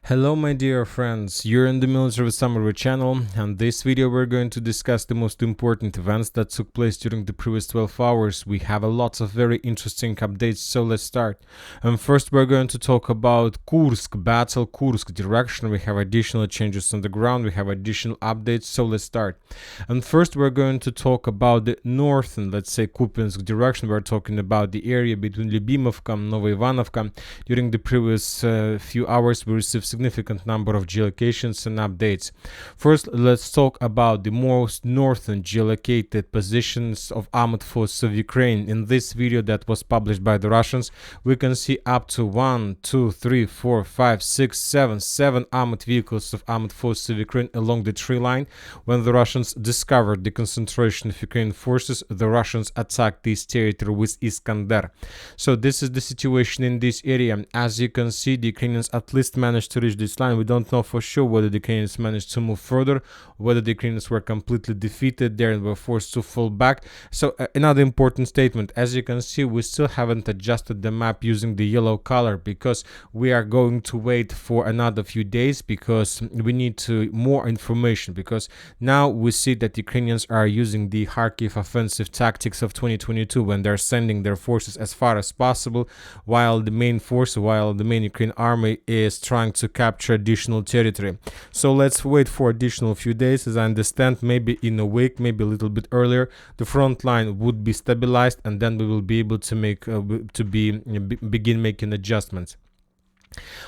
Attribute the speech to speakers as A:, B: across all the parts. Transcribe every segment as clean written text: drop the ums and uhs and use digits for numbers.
A: Hello my dear friends, you're in the Military Summary channel, and this video we're going to discuss the most important events that took place during the previous 12 hours. We have a lot of very interesting updates, so let's start. And first we're going to talk about Kursk battle, Kursk direction. We have additional changes on the ground, we have additional updates, so let's start. And first we're going to talk about the northern, let's say Kupiansk direction. We're talking about the area between Lyubimovka and Novoivanovka. During the previous few hours we received significant number of geolocations and updates. First, let's talk about the most northern geolocated positions of armored forces of Ukraine. In this video that was published by the Russians, we can see up to 1, 2, 3, 4, 5, 6, 7 armored vehicles of armored forces of Ukraine along the tree line. When the Russians discovered the concentration of Ukrainian forces, the Russians attacked this territory with Iskander. So this is the situation in this area. As you can see, the Ukrainians at least managed to reach this line. We don't know for sure whether the Ukrainians managed to move further, whether the Ukrainians were completely defeated there and were forced to fall back. So another important statement, as you can see, we still haven't adjusted the map using the yellow color because we are going to wait for another few days because we need more information, because now we see that Ukrainians are using the Kharkiv offensive tactics of 2022 when they're sending their forces as far as possible, while the main Ukrainian army is trying to capture additional territory. So let's wait for additional few days. As I understand, maybe in a week, maybe a little bit earlier, the front line would be stabilized, and then we will be able to begin making adjustments.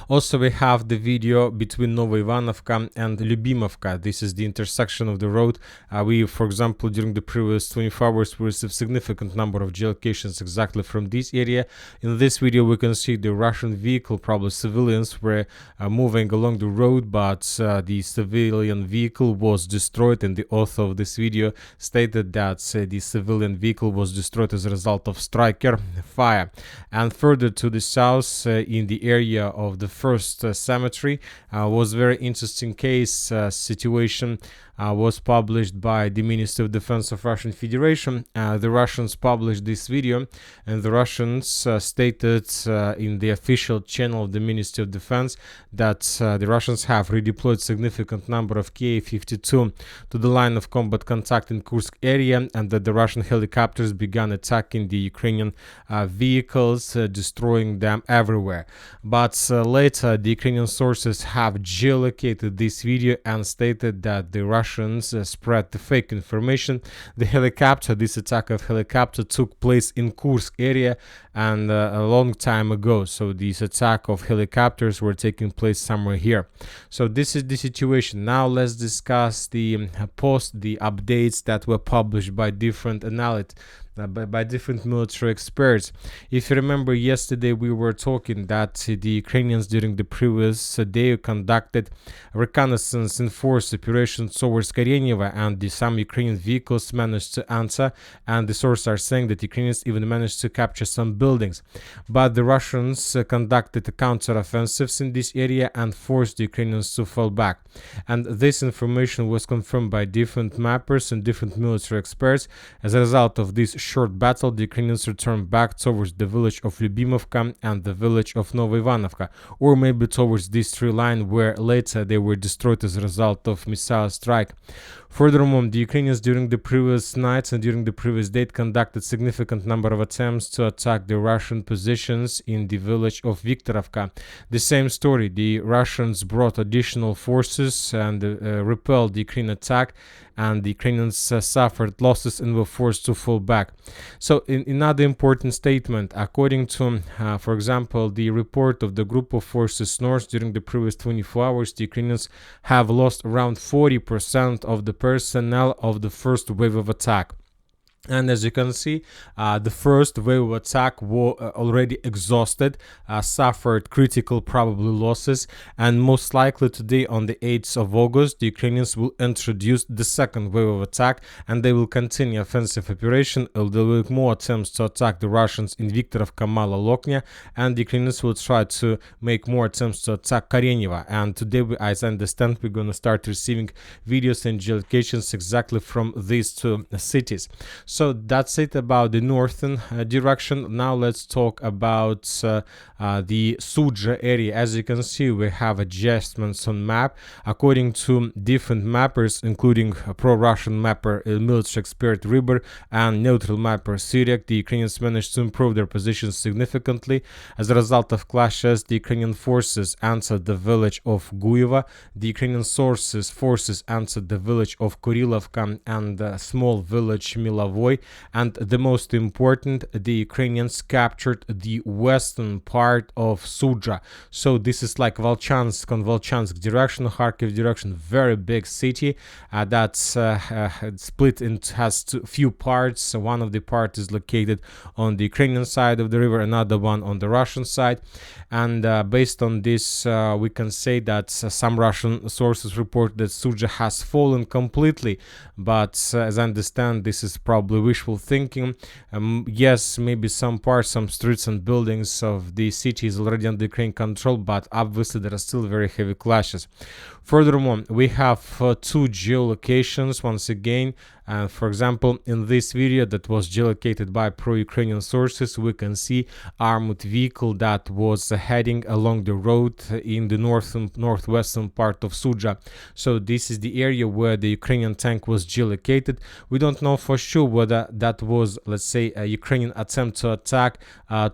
A: Also, we have the video between Novoivanovka and Lyubimovka. This is the intersection of the road. For example, during the previous 24 hours, we received significant number of geolocations exactly from this area. In this video, we can see the Russian vehicle, probably civilians, were moving along the road, but the civilian vehicle was destroyed, and the author of this video stated that the civilian vehicle was destroyed as a result of striker fire. And further to the south, in the area of the first cemetery, was very interesting case situation. Was published by the Ministry of Defense of Russian Federation. The Russians published this video, and the Russians stated in the official channel of the Ministry of Defense that the Russians have redeployed significant number of Ka-52 to the line of combat contact in Kursk area, and that the Russian helicopters began attacking the Ukrainian vehicles, destroying them everywhere. But later the Ukrainian sources have geolocated this video and stated that the Russians spread the fake information. This attack of helicopter took place in Kursk area and a long time ago. So this attack of helicopters were taking place somewhere here. So this is the situation. Now let's discuss the updates that were published by different analysts. By different military experts. If you remember, yesterday we were talking that the Ukrainians during the previous day conducted reconnaissance and force operations towards Kareneva, and some Ukrainian vehicles managed to answer, and the sources are saying that Ukrainians even managed to capture some buildings. But the Russians conducted counteroffensives in this area and forced the Ukrainians to fall back. And this information was confirmed by different mappers and different military experts. As a result of this short battle, the Ukrainians returned back towards the village of Lyubimovka and the village of Novoivanovka, or maybe towards this tree line where later they were destroyed as a result of missile strike. Furthermore, the Ukrainians during the previous nights and during the previous day conducted significant number of attempts to attack the Russian positions in the village of Viktorovka. The same story, the Russians brought additional forces and repelled the Ukrainian attack, and the Ukrainians suffered losses and were forced to fall back. So in another important statement, according to, for example, the report of the group of forces North, during the previous 24 hours, the Ukrainians have lost around 40% of the personnel of the first wave of attack. And as you can see, the first wave of attack was already exhausted, suffered critical probably losses, and most likely today on the 8th of August, the Ukrainians will introduce the second wave of attack, and they will continue offensive operation. There will be more attempts to attack the Russians in Viktorovka, Mala Loknya, and the Ukrainians will try to make more attempts to attack Kareneva. And today, as I understand, we're going to start receiving videos and geolocations exactly from these two cities. So that's it about the northern direction. Now let's talk about the Sudzha area. As you can see, we have adjustments on map according to different mappers, including pro-Russian mapper military expert Riber and neutral mapper Syriac. The Ukrainians managed to improve their positions significantly. As a result of clashes, the Ukrainian forces entered the village of Guyeva. The Ukrainian forces entered the village of Kurilovka and the small village Milovoy. And the most important, the Ukrainians captured the western part of Sudzha. So this is like Volchansk on Volchansk direction, Kharkiv direction, very big city that's split into, has few parts. One of the parts is located on the Ukrainian side of the river, another one on the Russian side. And based on this, we can say that some Russian sources report that Sudzha has fallen completely, but as I understand, this is probably wishful thinking. Yes, maybe some parts, some streets and buildings of the city is already under Ukraine control, but obviously there are still very heavy clashes. Furthermore, we have two geolocations once again. For example, in this video that was geolocated by pro-Ukrainian sources, we can see armored vehicle that was heading along the road in the northwestern part of Sudzha. So this is the area where the Ukrainian tank was geolocated. We don't know for sure whether that was, let's say, a Ukrainian attempt to attack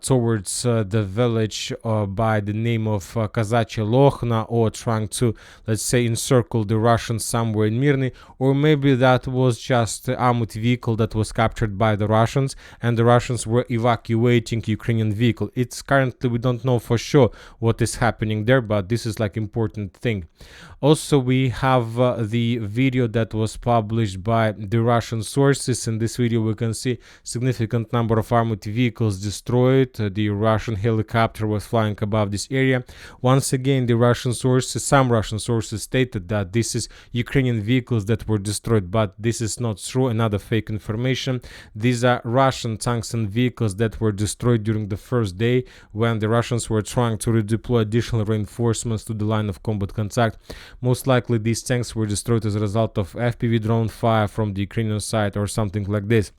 A: towards the village by the name of Kazachya Lokhna, or trying to, let's say, encircle the Russians somewhere in Mirny, or maybe that was just armored vehicle that was captured by the Russians and the Russians were evacuating Ukrainian vehicle. It's currently, we don't know for sure what is happening there, but this is like important thing. Also, we have the video that was published by the Russian sources. In this video, we can see significant number of armored vehicles destroyed. The Russian helicopter was flying above this area. Once again, the Russian sources, some Russian sources stated that this is Ukrainian vehicles that were destroyed, but this is not true. Another fake information. These are Russian tanks and vehicles that were destroyed during the first day when the Russians were trying to redeploy additional reinforcements to the line of combat contact. Most likely these tanks were destroyed as a result of FPV drone fire from the Ukrainian side or something like this.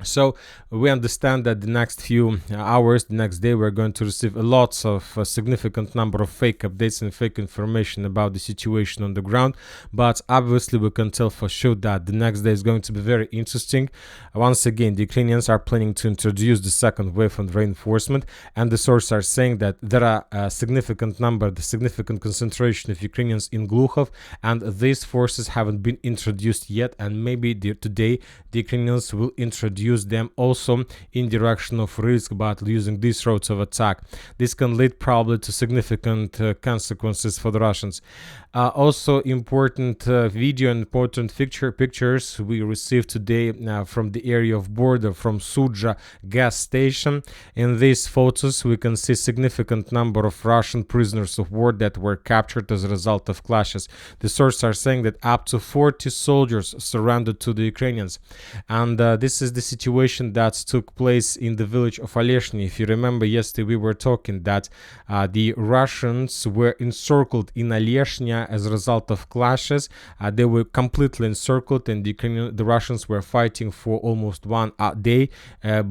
A: So we understand that the next few hours, the next day, we're going to receive lots of significant number of fake updates and fake information about the situation on the ground. But obviously we can tell for sure that the next day is going to be very interesting. Once again, the Ukrainians are planning to introduce the second wave of reinforcement, and the sources are saying that there are a significant concentration of Ukrainians in Glukhov, and these forces haven't been introduced yet, and maybe today the Ukrainians will introduce them also in direction of Kursk, but using these routes of attack. This can lead probably to significant consequences for the Russians. Also important video and important pictures we received today from the area of border from Sudzha gas station. In these photos we can see significant number of Russian prisoners of war that were captured as a result of clashes. The sources are saying that up to 40 soldiers surrendered to the Ukrainians, and this is the situation that took place in the village of Oleshny. If you remember, yesterday we were talking that the Russians were encircled in Oleshny as a result of clashes. They were completely encircled, and the Russians were fighting for almost 1 day,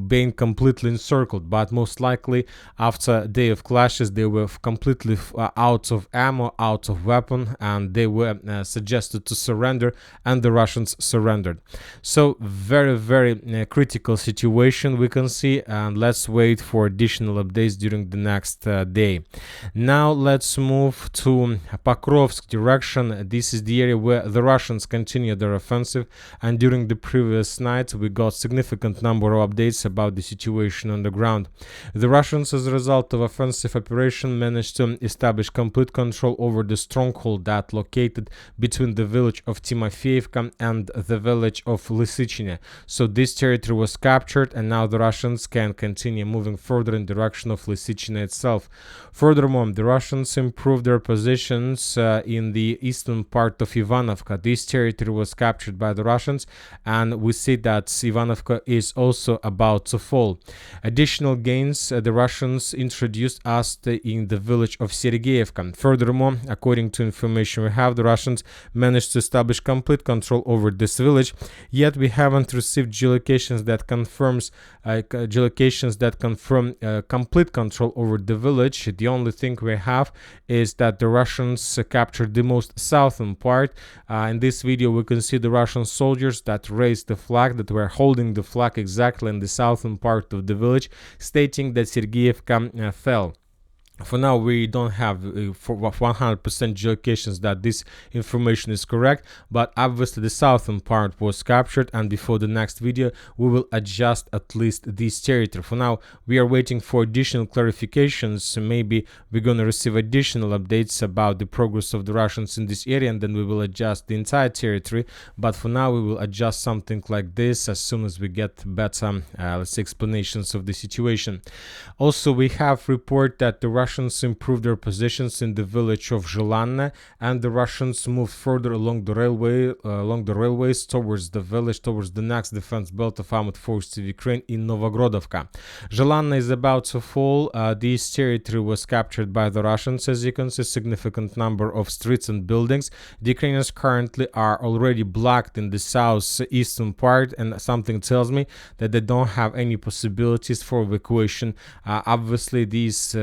A: being completely encircled. But most likely, after a day of clashes, they were completely out of ammo, out of weapon, and they were suggested to surrender, and the Russians surrendered. So very, very critical situation we can see, and let's wait for additional updates during the next day. Now let's move to Pokrovsk direction. This is the area where the Russians continue their offensive, and during the previous night we got significant number of updates about the situation on the ground. The Russians, as a result of offensive operation, managed to establish complete control over the stronghold that located between the village of Timofeevka and the village of Lysychine. So this territory was captured, and now the Russians can continue moving further in direction of Lysychine itself. Furthermore, the Russians improved their positions in the eastern part of Ivanovka. This territory was captured by the Russians, and we see that Ivanovka is also about to fall. Additional gains the Russians introduced us in the village of Serhiivka. Furthermore, according to information we have, the Russians managed to establish complete control over this village, yet we haven't received geolocation geolocations that confirm complete control over the village. The only thing we have is that the Russians captured the most southern part. In this video we can see the Russian soldiers that raised the flag, that were holding the flag exactly in the southern part of the village, stating that Serhiivka fell. For now, we don't have for 100% geolocations that this information is correct, but obviously the southern part was captured, and before the next video we will adjust at least this territory. For now, we are waiting for additional clarifications. Maybe we're going to receive additional updates about the progress of the Russians in this area, and then we will adjust the entire territory. But for now, we will adjust something like this as soon as we get better let's say explanations of the situation. Also, we have report that the Russians improved their positions in the village of Zhelanne, and the Russians moved further along the railways towards the village, towards the next defense belt of armed forces of Ukraine in Novogrodovka. Zhelanne is about to fall. This territory was captured by the Russians. As you can see, significant number of streets and buildings. The Ukrainians currently are already blocked in the southeastern part, and something tells me that they don't have any possibilities for evacuation. Obviously, these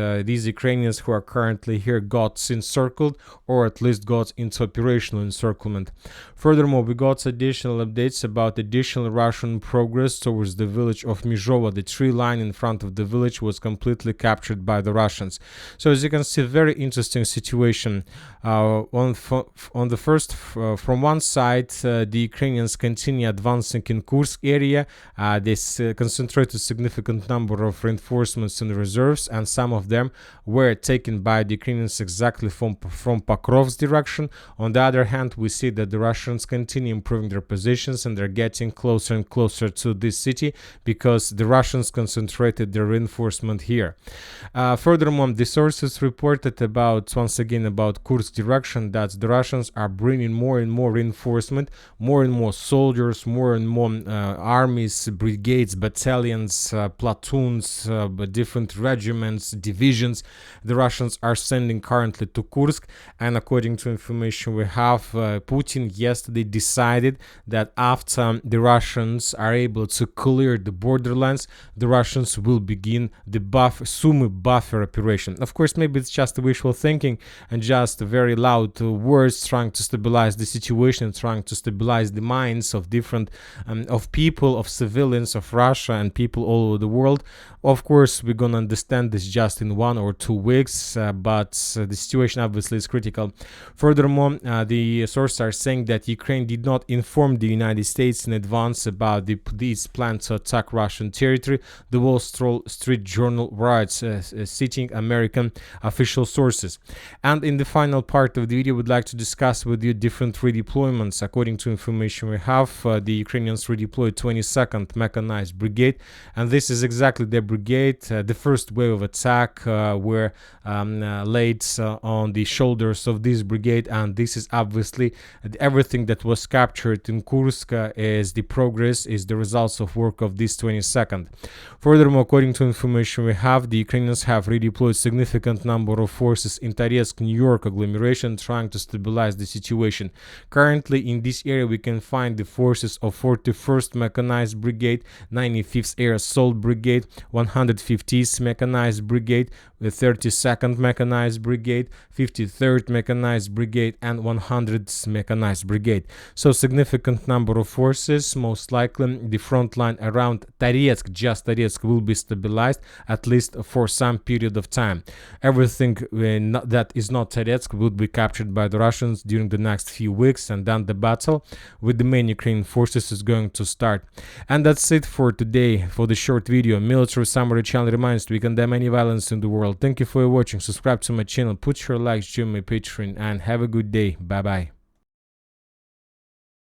A: Ukrainians who are currently here got encircled, or at least got into operational encirclement. Furthermore, we got additional updates about additional Russian progress towards the village of Mizhova. The tree line in front of the village was completely captured by the Russians. So as you can see, very interesting situation. From one side, the Ukrainians continue advancing in Kursk area. They concentrated significant number of reinforcements and reserves, and some of them were taken by the Ukrainians exactly from Pokrovsk direction. On the other hand, we see that the Russians continue improving their positions, and they're getting closer and closer to this city because the Russians concentrated their reinforcement here. Furthermore, the sources reported once again about Kursk direction, that the Russians are bringing more and more reinforcement, more and more soldiers, more and more armies, brigades, battalions, platoons, different regiments, divisions. The Russians are sending currently to Kursk, and according to information we have, Putin yesterday decided that after the Russians are able to clear the borderlands, the Russians will begin the Sumy buffer operation. Of course, maybe it's just wishful thinking and just very loud words trying to stabilize the situation, trying to stabilize the minds of different of people, of civilians of Russia and people all over the world. Of course, we're gonna understand this just in 1 or 2 weeks, but the situation obviously is critical. Furthermore, the sources are saying that Ukraine did not inform the United States in advance about this plan to attack Russian territory. The Wall Street Journal writes, citing American official sources. And in the final part of the video, we'd like to discuss with you different redeployments. According to information we have, the Ukrainians redeployed 22nd Mechanized Brigade, and this is exactly their brigade. The first wave of attack were laid on the shoulders of this brigade, and this is obviously everything that was captured in Kursk is the progress, is the results of work of this 22nd. Furthermore, according to information we have, the Ukrainians have redeployed significant number of forces in Toretsk, New York agglomeration, trying to stabilize the situation. Currently in this area we can find the forces of 41st Mechanized Brigade, 95th Air Assault Brigade, 150th Mechanized Brigade, the 32nd Mechanized Brigade, 53rd Mechanized Brigade, and 100th Mechanized Brigade. So significant number of forces. Most likely the front line around Toretsk, just Toretsk, will be stabilized at least for some period of time. Everything that is not Toretsk will be captured by the Russians during the next few weeks, and then the battle with the main Ukrainian forces is going to start. And that's it for today, for the short video. Military Summary channel reminds we condemn any violence in the world. Thank you for watching. Subscribe to my channel, put your likes, join my Patreon, and have a good day. Bye bye.